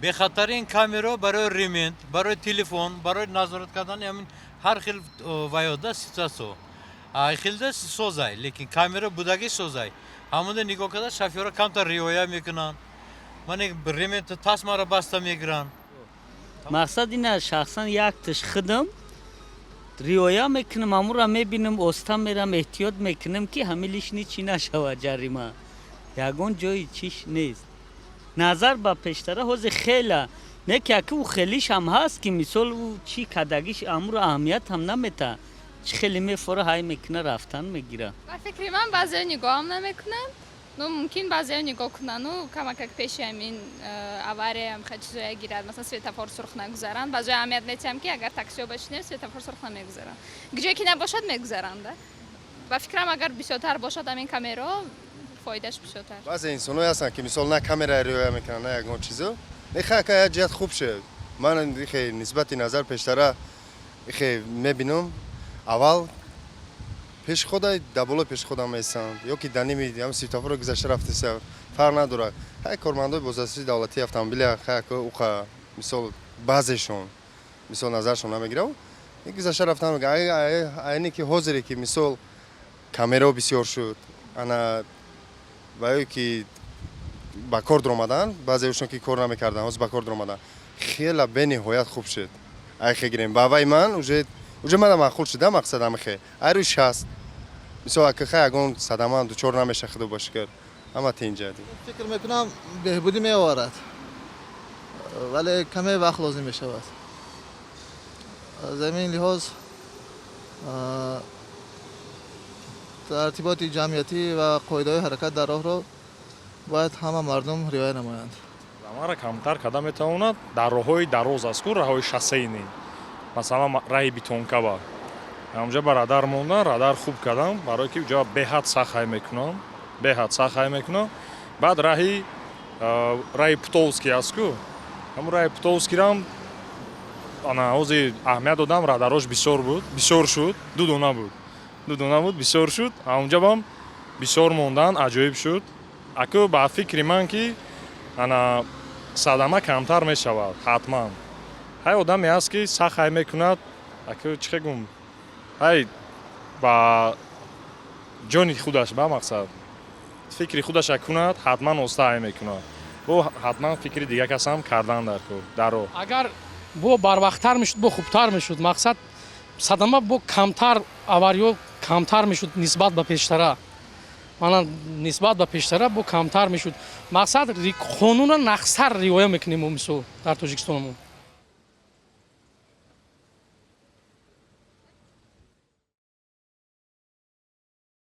бехатарин камера барои ремонт, барои телефон, барои назорат кардани ҳамин ҳар хел ваёда ситуатсо. Хелда созай, лекин камера будаги созай. Ҳамунда нигоҳ карда шофёрро камтар риоя мекунанд. Мане ремонт тасмаро баста мегиранд. мақсад ин аст шахсан як тиш хидм риоя мекунам, амура мебинам, оста мерам, эҳтиёт мекунам ки ҳамин лишни чӣ нашавад ҷарима. Ягон ҷои чиш нест. назар ба пештара ҳозир хела не ки аки ӯ хелиш ҳам ҳаст ки мисол ӯ чӣ кадагиш амура аҳамият ҳам намета. чӣ хеле мефора ҳай мекуна рафтан мегира. ба фикри ман баъзеҳо нигоҳам намекунанд. Ну мумкин баъзеҳо нигоҳ кунанд, ну камакак пеши ҳамин авария ҳам хеле чизоя гирад, масалан светофор сурх нагузаранд. Баъзеҳо аҳамият метиҳам ки агар таксиҳо бошинем светофор сурх намегузаранд. ҷое ки набошад мегузаранд. ба фикрам агар бисёртар бошад ҳамин камераҳо фоидаш бисёртар. баъзе инсонҳое ҳастанд ки мисол на камера риоя мекунанд, на ягон чизо. Нехака як ҷиҳат хуб шуд. Ман ихе нисбати назар пештара ихе мебинам аввал пеши хода даболои пеши хода меистанд ё ки даними ҳам светофорро гузашта рафтаса фарқ надорад. ҳай кормандои бозасии давлатии автомобили хаяка уқа мисол баъзешон мисол назаршон намегирав гузашта рафтан мегӯяд айне ки ҳозире ки мисол камераҳо бисёр шуд ана ваё ки ба кор доромадан баъзеҳошон ки кор намекардан ҳозир ба кор доромадан хела бениҳоят хуб шуд. айхе гирем ба авваи ман уже мана маъқул шуда мақсад амихе айрӯи 60 мисол акаха ягон садама дучор намеша худо бошкар ҳама тинҷа фикр мекунам беҳбудӣ меоварад вале каме вақт лозим мешавад. аз ҳамин лиҳоз тартиботи ҷамъиятӣ ва қоидаҳои ҳаракат дар роҳро бояд ҳама мардум риоя намоянд. заманро камтар карда метавонад дар роҳҳои дароз аст ку раҳои шоссеинӣ масалан раҳи битонкава ҳамҷа ба радар мондан радар хуб кардам барое ки ҷо беҳад сахт ҳай мекунам баъд раҳи путовский аст ку ҳамун раҳи путовскирам ана ҳозир аҳамият додам радарош бисёр шуд ду дона буд бисёр шуд ҳамунҷабам бисёр мондан аҷоиб шуд аку ба фикри ман ки ана садама камтар мешавад ҳатман ҳай одаме аст ки сахт ҳай мекунад аку чӣ гум ҳай ба ҷони худаш ба мақсад фикри худаша кунад ҳатман оста ҳай мекунад бо ҳатман фикри дигар касам кардан дар роҳ агар бо барвақттар мешуд бо хубтар мешуд мақсад садама бо камтар авариё камтар мешуд нисбат ба пештара манан нисбат ба пештара бо камтар мешуд мақсад қонунро нақсар риоя мекунем мисол дар тоҷикистонамон